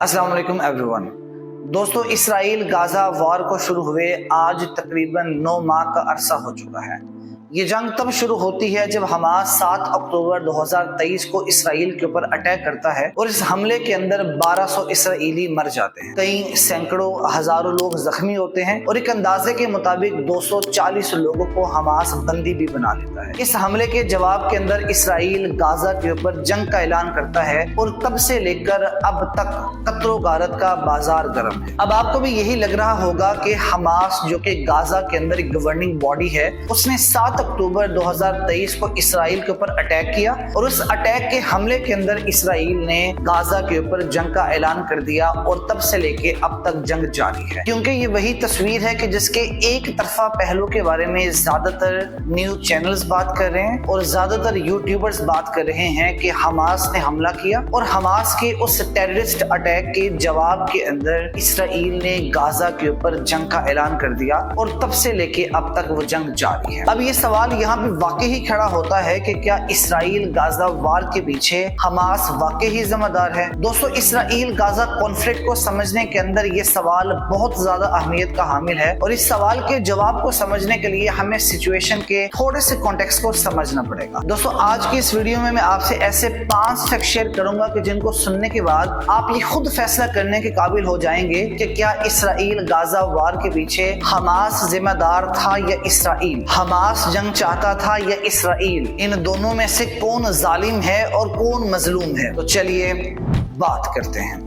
अस्सलाम वालेकुम एवरीवन। दोस्तों, इसराइल गाजा वॉर को शुरू हुए आज तकरीबन 9 माह का अरसा हो चुका है। ये जंग तब शुरू होती है जब हमास 7 अक्टूबर 2023 को इसराइल के ऊपर अटैक करता है और इस हमले के अंदर 1200 इसराइली मर जाते हैं, कई सैकड़ों हजारों लोग जख्मी होते हैं और एक अंदाजे के मुताबिक 240 लोगों को हमास बंदी भी बना लेता है। इस हमले के जवाब के अंदर इसराइल गाजा के ऊपर जंग का ऐलान करता है और तब से लेकर अब तक कत्लो गारत का बाजार गर्म है। अब आपको भी यही लग रहा होगा कि हमास, जो कि गाजा के अंदर एक गवर्निंग बॉडी है, उसने 7 अक्टूबर 2023 को इसराइल के ऊपर अटैक किया और उस अटैक के हमले के अंदर इसराइल ने गाजा के ऊपर जंग का ऐलान कर दिया और तब से लेके अब तक जंग जारी है। क्योंकि ये वही तस्वीर है कि जिसके एक तरफा पहलू के बारे में ज्यादातर न्यूज चैनल्स बात कर रहे हैं और ज्यादातर यूट्यूबर्स बात कर रहे हैं कि हमास ने हमला किया और हमास के उस टेररिस्ट अटैक के जवाब के अंदर इसराइल ने गाजा के ऊपर जंग का ऐलान कर दिया और तब से लेके अब तक वो जंग जारी है। अब ये सवाल यहाँ पे वाकई ही खड़ा होता है कि क्या इसराइल गाजा वार के पीछे हमास वाकई ही जिम्मेदार है? दोस्तों, इसराइल गाजा कॉन्फ्लिक्ट को समझने के अंदर ये सवाल बहुत ज्यादा अहमियत का हामिल है और इस सवाल के जवाब को समझने के लिए हमें सिचुएशन के थोड़े से कॉन्टेक्स्ट को समझना पड़ेगा। दोस्तों, आज की इस वीडियो में मैं आपसे ऐसे 5 फैक्ट शेयर करूंगा कि जिनको सुनने के बाद आप ये खुद फैसला करने के काबिल हो जाएंगे कि क्या इसराइल गाजा वार के पीछे हमास जिम्मेदार था या इसराइल। हमास जंग चाहता था या इसराइल, इन दोनों में से कौन जालिम है और कौन मजलूम है? तो चलिए बात करते हैं।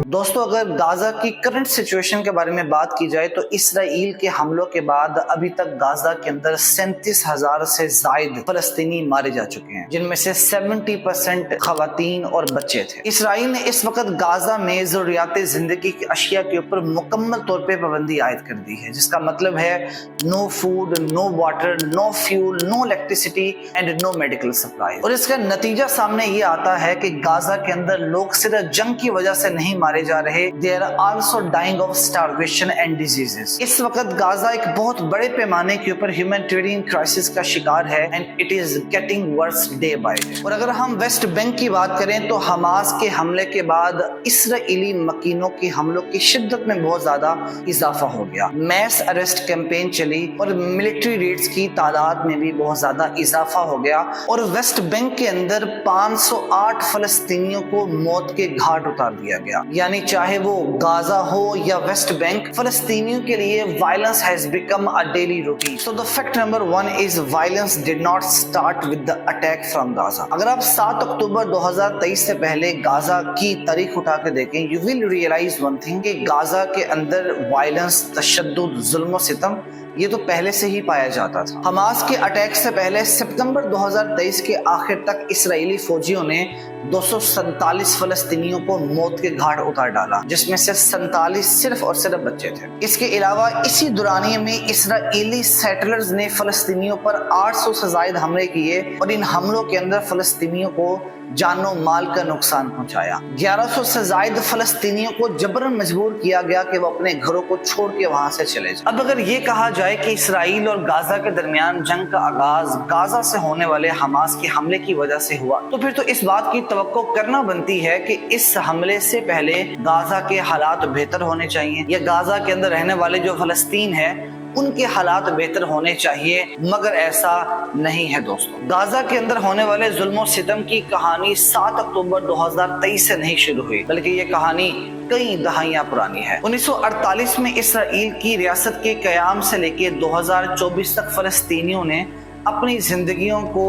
दोस्तों, अगर गाजा की करंट सिचुएशन के बारे में बात की जाए तो इसराइल के हमलों के बाद अभी तक गाजा के अंदर 37,000 से ज्यादा फलस्तीनी मारे जा चुके हैं, जिनमें से 70% खवातीन और बच्चे थे। इसराइल ने इस वक्त गाजा में जरूरियात जिंदगी की अशिया के ऊपर मुकम्मल तौर पे पाबंदी आयद कर दी है, जिसका मतलब है no food, no water, no fuel, no electricity and no medical supply. और इसका नतीजा सामने ये आता है कि गाजा के अंदर लोग सिर्फ जंग की वजह से नहीं मारे जा रहे, they are also dying of starvation and diseases। इस वक्त गाजा एक बहुत बड़े पैमाने के ऊपर ह्यूमैनिटेरियन क्राइसिस का शिकार है and it is getting worse day by day। और अगर हम वेस्ट बैंक की बात करें तो हमास के हमले के बाद इसराइली मकीनों के हमलों की शिद्दत में बहुत ज्यादा इजाफा हो गया। मैस अरेस्ट कैंपेन चली और मिलिट्री रेड्स की तादाद में भी बहुत ज्यादा इजाफा हो गया और वेस्ट बैंक के अंदर 508 फलस्तीनियों को मौत के घाट उतार दिया गया। यानी चाहे वो गाजा हो या वेस्ट बैंक, फलस्तीनियों के लिए violence has become a daily routine. So the fact number 1 is violence did not start with the attack from Gaza. अगर आप 7 अक्टूबर 2023 से पहले गाजा की तारीख उठा के देखें, you will realise one thing कि गाजा के अंदर वायलेंस, तशद्दुद, जुल्म सितम ये तो पहले से ही पाया जाता था। हमास के अटैक से पहले सितंबर 2023 के आखिर तक इसराइली फौजियों ने 247 फलस्तीनियों को मौत के घाट उतार डाला, जिसमें से 47 सिर्फ और सिर्फ बच्चे थे। इसके अलावा इसी दौरानिये में इसराइली सेटलर्स ने फलस्तीनियों पर 800 से ज्यादा हमले किए और इन हमलों के अंदर फलस्तीनियों को जानो माल का नुकसान पहुंचाया। 1100 से ज्यादा फलस्तीनियों को जबरन मजबूर किया गया कि वो अपने घरों को छोड़ के वहां से चले जाए। अब अगर ये कहा जाए कि इसराइल और गाजा के दरमियान जंग का आगाज गाजा से होने वाले हमास के हमले की वजह से हुआ, तो फिर तो इस बात की तवक्को करना बनती है कि इस हमले से पहले गाजा के हालात बेहतर होने चाहिए या गाजा के अंदर रहने वाले जो फलस्तीन है उनके हालात बेहतर होने चाहिए, मगर ऐसा नहीं है। दोस्तों, गाजा के अंदर होने वाले जुल्म और सितम की कहानी 7 अक्टूबर 2023 से नहीं शुरू हुई, बल्कि ये कहानी कई दहाइयां पुरानी है। 1948 में इसराइल की रियासत के कयाम से लेकर 2024 तक फलस्तीनियों ने अपनी जिंदगियों को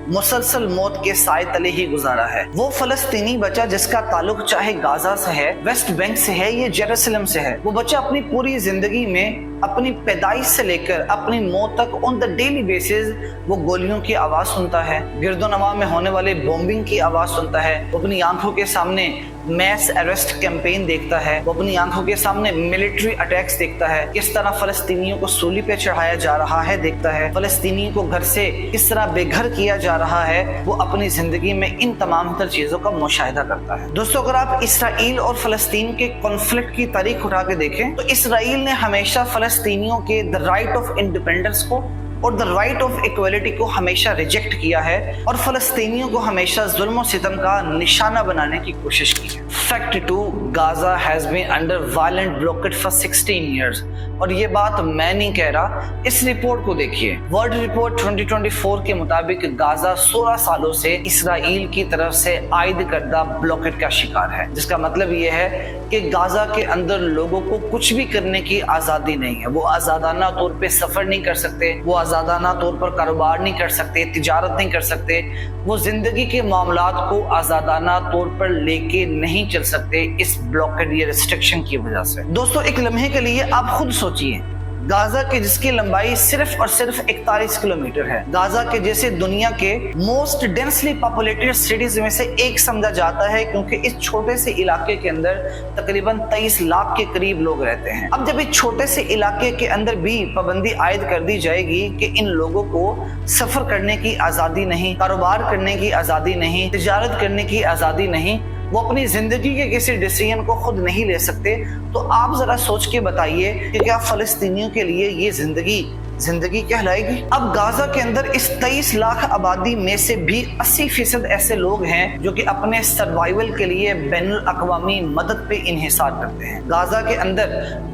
मुसलसल मौत के साए तले ही गुजारा है। वो फलस्तीनी बच्चा जिसका ताल्लुक चाहे गाजा से है, वेस्ट बैंक से है या जेरूसलम से है, वो बच्चा अपनी पूरी जिंदगी में अपनी पैदाइश से लेकर अपनी मौत तक ऑन द डेली बेसिस वो गोलियों की आवाज सुनता है, गिरदोनवा में होने वाले बॉम्बिंग की आवाज सुनता है, वो अपनी आंखों के सामने मैस अरेस्ट कैंपेन देखता है, वो अपनी आंखों के सामने मिलिट्री अटैक्स देखता है, किस तरह फलस्तीनियों को सूली पे चढ़ाया जा रहा है देखता है, फलस्तीनियों को घर से किस तरह बेघर किया जा रहा है, वो अपनी जिंदगी में इन तमाम तर चीजों का मुशाहिदा करता है। दोस्तों, अगर आप इसराइल और फलस्तीन के कॉन्फ्लिक्ट की तारीख उठा के देखें तो इसराइल ने हमेशा फलस्तीनियों के द राइट ऑफ इंडिपेंडेंस को और द राइट ऑफ इक्वलिटी को हमेशा रिजेक्ट किया है और फलस्तीनियों को हमेशा जुल्म और सितम का निशाना बनाने की कोशिश की है। Fact 2, Gaza has been under violent blockade for 16 years। और ये बात मैं नहीं कह रहा, इस रिपोर्ट को देखिए। वर्ल्ड रिपोर्ट 2024 के मुताबिक गाजा 16 सालों से इसराइल की तरफ से आयद करदा ब्लॉकेड का शिकार है, जिसका मतलब ये है कि गाजा के अंदर लोगों को कुछ भी करने की आज़ादी नहीं है। वो आज़ादाना तौर पे सफ़र नहीं कर सकते, वो आज़ादाना तौर पर कारोबार नहीं कर सकते, तिजारत नहीं कर सकते, वो जिंदगी के मामलात को आज़ादाना तौर पर लेके नहीं चल सकते इस ब्लॉकेड या रिस्ट्रिक्शन की वजह से। दोस्तों, एक लम्हे के लिए आप खुद सोचिए, गाजा के जिसकी लंबाई सिर्फ और सिर्फ 41 किलोमीटर है, गाजा के जैसे दुनिया के मोस्ट डेंसली पॉपुलेटेड सिटीज में से एक समझा जाता है, क्योंकि इस छोटे से इलाके के अंदर तकरीबन 23 लाख के करीब लोग रहते हैं। अब जब इस छोटे से इलाके के अंदर भी पाबंदी आयद कर दी जाएगी कि इन लोगों को सफर करने की आज़ादी नहीं, कारोबार करने की आज़ादी नहीं, तिजारत करने की आज़ादी नहीं, वो अपनी जिंदगी के किसी डिसीजन को खुद नहीं ले सकते, तो आप जरा सोच के बताइए कि क्या फलस्तीनियों के लिए ये जिंदगी कहलाएगी? अब गाजा के अंदर इस 23 लाख आबादी में से भी 80% ऐसे लोग हैं जो कि अपने सर्वाइवल के लिए बैनुल अक़वामी मदद पे इन्हिसार करते हैं। गाजा के अंदर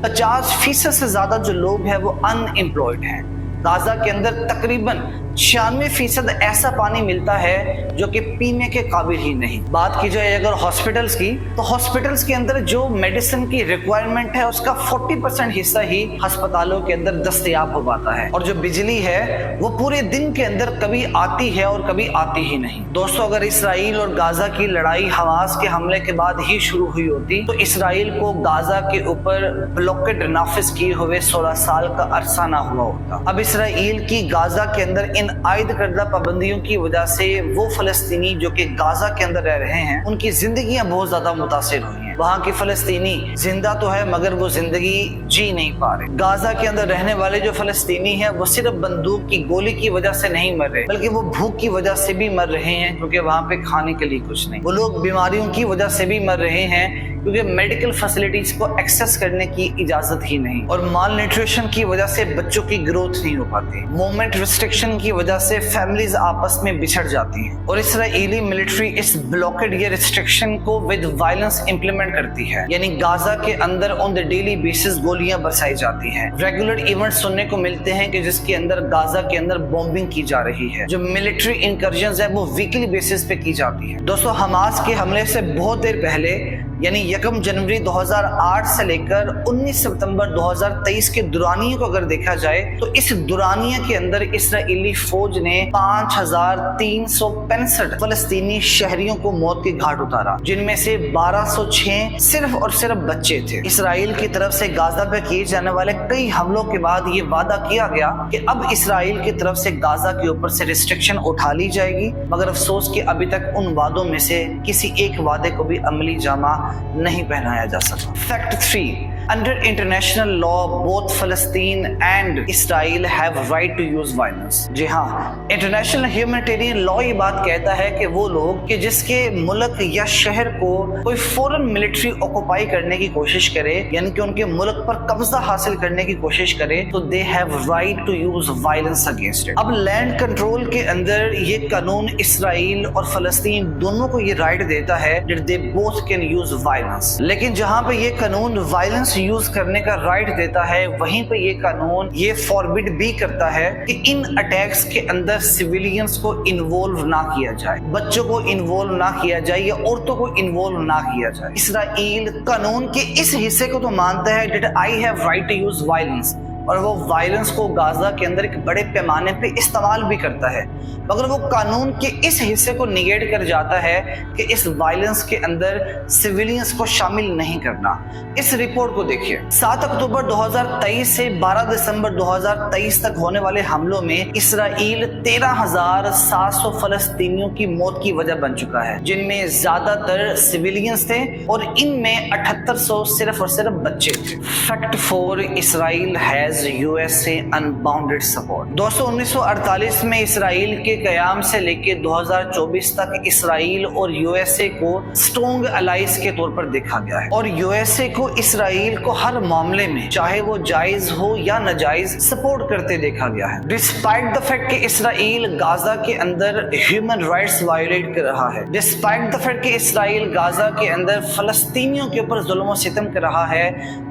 50% से ज्यादा जो लोग हैं वो अनएम्प्लॉयड हैं। गाजा के अंदर तकरीबन 96% ऐसा पानी मिलता है जो कि पीने के काबिल ही नहीं। बात की जाए अगर हॉस्पिटल्स की, तो हॉस्पिटल्स के अंदर जो मेडिसिन की रिक्वायरमेंट है उसका 40% हिस्सा ही अस्पतालों के अंदर दस्तयाब हो पाता है, और जो बिजली है वो पूरे दिन के अंदर कभी आती है और कभी आती ही नहीं। दोस्तों, अगर इसराइल और गाजा की लड़ाई हमास के हमले के बाद ही शुरू हुई होती तो इसराइल को गाजा के ऊपर ब्लॉकेड नाफिज किए हुए 16 साल का अरसा ना हुआ होता। अब इसराइल की गाजा के अंदर इन आयद करदा पाबंदियों की वजह से वो फलस्तीनी जो कि गाजा के अंदर रह रहे हैं उनकी जिंदगियां बहुत ज्यादा मुतासिर हुई हैं। वहाँ के फलस्तीनी जिंदा तो है मगर वो जिंदगी जी नहीं पा रहे। गाजा के अंदर रहने वाले जो फलस्तीनी हैं वो सिर्फ बंदूक की गोली की वजह से नहीं मर रहे, बल्कि वो भूख की वजह से भी मर रहे हैं, क्योंकि वहाँ पे खाने के लिए कुछ नहीं। वो लोग बीमारियों की वजह से भी मर रहे हैं क्योंकि मेडिकल फैसिलिटीज को एक्सेस करने की इजाजत ही नहीं, और माल न्यूट्रिशन की वजह से बच्चों की ग्रोथ नहीं हो पाती। मूवमेंट रिस्ट्रिक्शन की वजह से फैमिलीज आपस में बिछड़ जाती हैं, और इसराइली मिलिट्री इस ब्लॉकेड या रिस्ट्रिक्शन को विद वायलेंस इंप्लीमेंट करती है। यानी गाजा के अंदर ऑन द डेली बेसिस गोलियां बरसाई जाती हैं। रेगुलर इवेंट सुनने को मिलते हैं कि जिसके अंदर गाजा के अंदर बॉम्बिंग की जा रही है। जो मिलिट्री इंकर्जन्स है वो वीकली बेसिस पे की जाती है। दोस्तों, हमास के हमले से बहुत देर पहले यानी 1 जनवरी 2008 से लेकर 19 सितंबर 2023 के दुरानिये को अगर देखा जाए तो इस दुरानिये के अंदर इसराइली फौज ने 5365 फलस्तीनी शहरियों को मौत के घाट उतारा, जिनमें से 1206 सिर्फ और सिर्फ बच्चे थे। इसराइल की तरफ से गाजा पे किए जाने वाले कई हमलों के बाद ये वादा किया गया कि अब इसराइल की तरफ से गाजा के ऊपर से रिस्ट्रिक्शन उठा ली जाएगी, मगर अफसोस कि अभी तक उन वादों में से किसी एक वादे को भी अमली जामा नहीं पहनाया जा सका। Fact 3, under international law both फलस्तीन and Israel have right to use violence. जी हाँ, इंटरनेशनल ह्यूमैनिटेरियन लॉ ये बात कहता है कि वो लोग कि जिसके मुल्क या शहर को कोई फॉरेन मिलिट्री ऑक्युपाई करने की कोशिश करे, यानी कि उनके मुल्क पर कब्जा हासिल करने की कोशिश करे, तो they have right to use violence against it. अब लैंड कंट्रोल के अंदर ये कानून इसराइल और फलस्तीन दोनों को ये राइट देता है that they both can use violence. लेकिन जहां पे ये कानून वायलेंस यूज करने का राइट देता है, वहीं पे ये कानून ये फॉरबिड भी करता है कि इन अटैक्स के अंदर सिविलियंस को इन्वॉल्व ना किया जाए, बच्चों को इन्वॉल्व ना किया जाए या औरतों को इन्वॉल्व ना किया जाए। इसराइल कानून के इस हिस्से को तो मानता है that I have right to use violence, और वो वायलेंस को गाजा के अंदर एक बड़े पैमाने पे इस्तेमाल भी करता है, मगर वो कानून के इस हिस्से को निगेट कर जाता है कि इस वायलेंस के अंदर सिविलियंस को शामिल नहीं करना। इस रिपोर्ट को देखिए। 7 अक्टूबर 2023 से 12 दिसंबर 2023 तक होने वाले हमलों में इसराइल 13,700 फलस्तीनियों की मौत की वजह बन चुका है, जिनमें ज्यादातर सिविलियंस थे और इनमें 7800 सिर्फ और सिर्फ बच्चे थे। Fact 4, Israel has has USA unbounded support। दोस्तों 1948 में इसराइल के कयाम से लेके 2024 तक इसराइल और यूएसए को स्ट्रॉन्ग अलाइज के तौर पर देखा गया है और यूएसए को इसराइल को हर मामले में चाहे वो जायज हो या नाजायज सपोर्ट करते देखा गया है। डिस्पाइट द फैक्ट कि इसराइल गाजा के अंदर ह्यूमन राइट्स वायोलेट कर रहा है, डिस्पाइट द फैक्ट कि इसराइल गाजा के अंदर फलस्तीनियों के ऊपर जुल्म और सितम कर रहा है,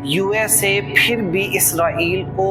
यूएसए फिर भी इसराइल को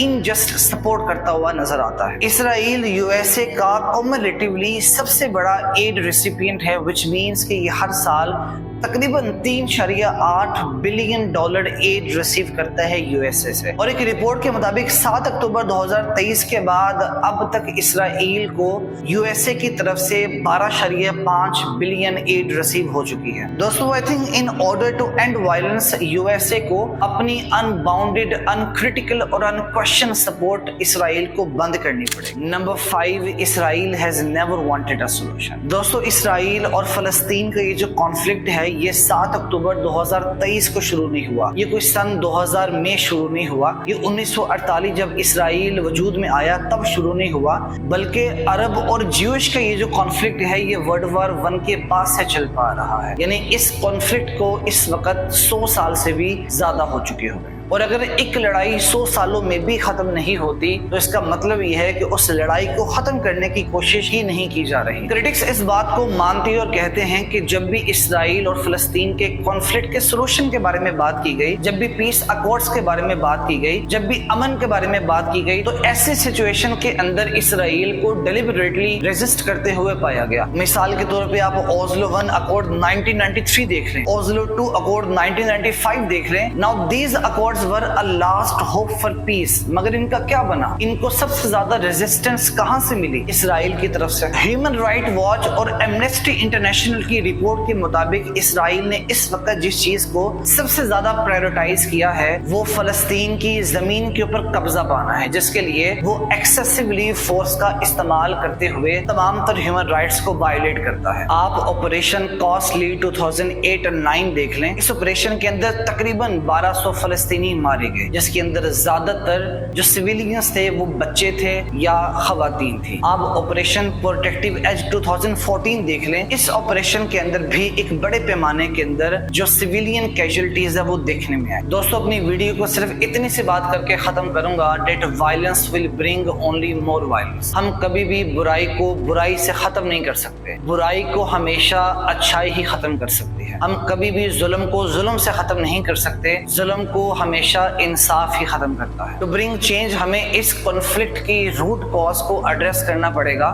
इनजस्ट सपोर्ट करता हुआ नजर आता है। इसराइल यूएसए का कम्युलेटिवली सबसे बड़ा एड रेसिपिएंट है, विच मीन्स कि ये हर साल तकरीबन 3.8 बिलियन डॉलर एड रिसीव करता है यूएसए से। और एक रिपोर्ट के मुताबिक 7 अक्टूबर 2023 के बाद अब तक इसराइल को यूएसए की तरफ से 12.5 बिलियन एड रिसीव हो चुकी है। दोस्तों I think in order to end violence USA को अपनी अनबाउंडेड, अनक्रिटिकल और अनक्वेश्चन सपोर्ट इसराइल को बंद करनी पड़ेगी। Number 5, Israel has never wanted a solution. दोस्तों इसराइल और फलस्तीन का ये जो कॉन्फ्लिक्ट है ये 7 अक्टूबर 2023 को शुरू नहीं हुआ, ये कोई सन 2000 में शुरू नहीं हुआ, ये 1948 जब इसराइल वजूद में आया तब शुरू नहीं हुआ, बल्कि अरब और ज्यूइश का ये जो कॉन्फ्लिक्ट है ये वर्ल्ड वॉर 1 के पास से चल पा रहा है। यानी इस कॉन्फ्लिक्ट को इस वक्त 100 साल से भी ज्यादा हो चुके हो गए। और अगर एक लड़ाई 100 सालों में भी खत्म नहीं होती तो इसका मतलब यह है कि उस लड़ाई को खत्म करने की कोशिश ही नहीं की जा रही। क्रिटिक्स इस बात को मानते हैं और कहते हैं कि जब भी इसराइल और फलस्तीन के कॉन्फ्लिक्ट के सोल्यूशन के बारे में बात की गई, जब भी पीस अकॉर्ड्स के बारे में बात की गई, जब भी अमन के बारे में बात की गई, तो ऐसे सिचुएशन के अंदर इसराइल को डेलिबरेटली रेजिस्ट करते हुए पाया गया। मिसाल के तौर पे आप ओस्लो 1 अकॉर्ड 1993 देख लें, ओस्लो 2 अकॉर्ड 1995 देख लें। Now these accords were a last hope for piece, मगर इनका क्या बना? इनको सबसे ज्यादा रेजिस्टेंस कहां से मिली? इसराइल की तरफ से। ह्यूमन राइट वॉच और एमनेस्टी इंटरनेशनल की रिपोर्ट के मुताबिक इसराइल ने इस वक्त जिस चीज को सबसे ज्यादा प्रायोरिटाइज किया है वो फलस्तीन की जमीन के ऊपर कब्जा पाना है, जिसके लिए वो एक्सेसिवली फोर्स का इस्तेमाल करते हुए तमाम तर ह्यूमन राइट्स को वायलेट करता है। आप ऑपरेशन कॉस्टली 2008 और 9 देख लें। इस ऑपरेशन के अंदर तकरीबन 1200 फलस्तीनी मारे गए, जिसके अंदर ज्यादातर जो सिविलियंस थे वो बच्चे थे या खवातीन थी। आप ऑपरेशन प्रोटेक्टिव एज 2014 देख लें। इस ऑपरेशन के अंदर भी एक बड़े पैमाने के अंदर जो सिविलियन कैजुअलिटीज है वो देखने में आए। दोस्तों अपनी वीडियो को सिर्फ इतनी सी बात करके खत्म करूंगा, that violence will bring only more violence. हम कभी भी बुराई को बुराई से खत्म नहीं कर सकते, बुराई को हमेशा अच्छाई ही खत्म कर सकती है। हम कभी भी जुल्म को जुल्म से खत्म नहीं कर सकते, जुल्म को हमेशा इंसाफ ही खत्म करता है। तो ब्रिंग चेंज हमें इस कॉन्फ्लिक्ट की रूट कॉज को एड्रेस करना पड़ेगा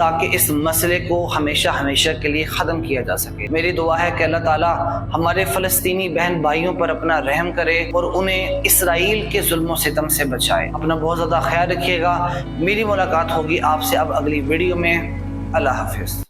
ताकि इस मसले को हमेशा हमेशा के लिए ख़त्म किया जा सके। मेरी दुआ है कि अल्लाह ताला हमारे फ़लस्तीनी बहन भाइयों पर अपना रहम करे और उन्हें इसराइल के जुल्म सितम से बचाए। अपना बहुत ज़्यादा ख्याल रखिएगा। मेरी मुलाकात होगी आपसे अब अगली वीडियो में। अल्लाह हाफिज़।